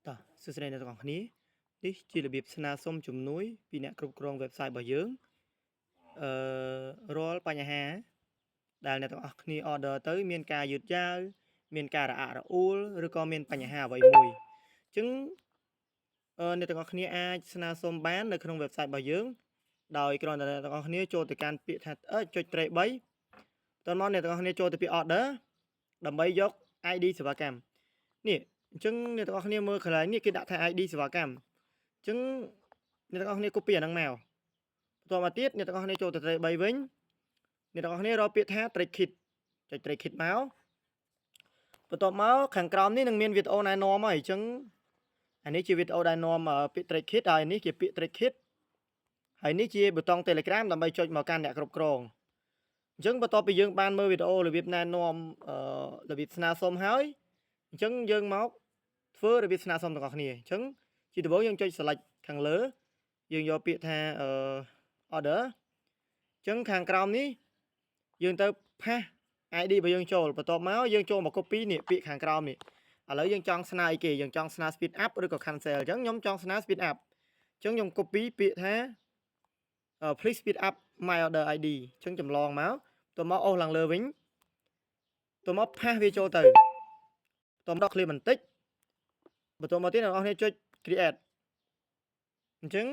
តោះសួស្តីអ្នកទាំងអស់គ្នានេះជារបៀបស្នើសុំជំនួយពីអ្នកគ្រប់គ្រង website របស់យើងរាល់បញ្ហាដែលអ្នកទាំងអស់គ្នា order ទៅមានការយឺតយ៉ាវមានការរអាក់រអួលឬក៏មានបញ្ហាអ្វីមួយអញ្ចឹងអ្នកទាំងអស់គ្នាអាចស្នើសុំបាននៅក្នុង website របស់យើងដោយគ្រាន់តែអ្នកទាំងអស់គ្នាចូលទៅកាន់ពាក្យថាចុចត្រេ3បន្ទាប់មកអ្នកទាំងអស់គ្នាចូលទៅពាក្យ order ដើម្បីយក ID សេវាកម្មនេះអញ្ចឹងអ្នកទាំងអស់គ្នាមើលកន្លែងនេះគេដាក់ថា ID សេវាកម្មអញ្ចឹងអ្នកទាំងអស់គ្នា copy អាហ្នឹងមកបន្តមកទៀតអ្នកទាំងអស់គ្នាចូលទៅ tray 3វិញអ្នកទាំងអស់គ្នារកពាក្យថា trade kit ចុច trade kit មកបន្ទាប់មកខាងក្រោមនេះនឹងមានវីដេអូណែនាំហើយអញ្ចឹងអានេះជាវីដេអូណែនាំពាក្យ trade kit ហើយនេះជាពាក្យ trade kit ហើយនេះជាប៊ូតុង Telegram ដើម្បីចុចមកកាន់អ្នកគ្រប់គ្រងអញ្ចឹងបន្ទាប់ពីយើងបានមើលវីដេអូរបៀបណែនាំរបៀបស្នើសុំហើយអញ្ចឹងយើងមកធ្វើរបៀបស្នើសុំទាំងអស់គ្នាអញ្ចឹងជាដំបូងយើងចុច select ខាងលើយើងយកពាក្យថាorder អញ្ចឹងខាងក្រោមនេះយើងទៅផាស ID របស់យើងចូលបន្ទាប់មកយើងចូលមក copy នេះពាក្យខាងក្រោមនេះឥឡូវយើងចង់ស្នើអីគេយើងចង់ស្នើ speed up ឬក៏ cancel អញ្ចឹងខ្ញុំចង់ស្នើ speed up អញ្ចឹងខ្ញុំ copy ពាក្យថា please speed up my order ID អញ្ចឹងចម្លងមកបន្ទាប់មកអូសឡើងលើវិញបន្ទាប់មកផាសវាចូលទៅបន្ទាប់មក clear បន្តិចបន្ទាប់មកទៀតអ្នកនរគ្នាចុច create អញ្ចឹង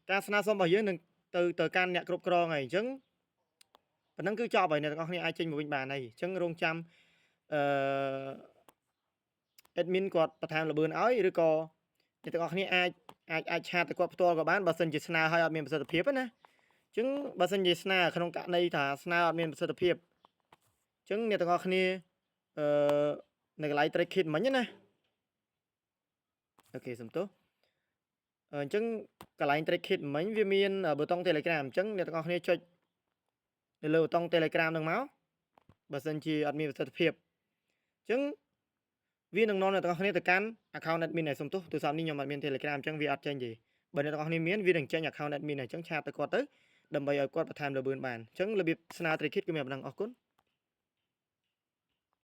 ការស្នើសុំរបស់យើងនឹងទៅកាន់អ្នកគ្រប់គ្រងហើយអញ្ចឹងប៉ុណ្ណឹងគឺចប់ហើយអ្នកទាំងអស់គ្នាអាចចេញមកវិញបានហើយអញ្ចឹងរងចាំadmin គាត់បន្ថែមល្បឿនឲ្យឬក៏អ្នកទាំងអស់គ្នាអាចឆាតទៅគាត់ផ្ទាល់ក៏បានបើសិនជាស្នើឲ្យអត់មានប្រសិទ្ធភាពណាអញ្ចឹងបើសិនជាស្នើក្នុងករណីថាស្នើអត់មានប្រសិទ្ធភាពអញ្ចឹងអ្នកទាំងអស់គ្នានៅកន្លែង trade kit មិញណាអូខេសំទោសអញ្ចឹងកន្លែង trade kit មិញវាមានប៊ូតុង Telegram អញ្ចឹងអ្នកទាំងអស់គ្នាចុចនៅលើប៊ូតុង Telegram ហ្នឹងមកបើសិនជាអត់មានប្រសិទ្ធភាពអញ្ចឹងវានឹងនាំអ្នកទាំងអស់គ្នាទៅកាន់ account admin ហើយសំទោសទូរស័ព្ទនេះខ្ញុំអត់មាន Telegram អញ្ចឹងវាអត់ចេញទេបើអ្នកទាំងអស់គ្នាមានវានឹងចេញ account admin ហើយអញ្ចឹងឆាតទៅគាត់ទៅដើម្បីឲ្យគាត់បន្ថែមល្បឿនបានអញ្ចឹងរបៀបស្នើ trade kit គឺមានប៉ុណ្ណឹងអរគុណ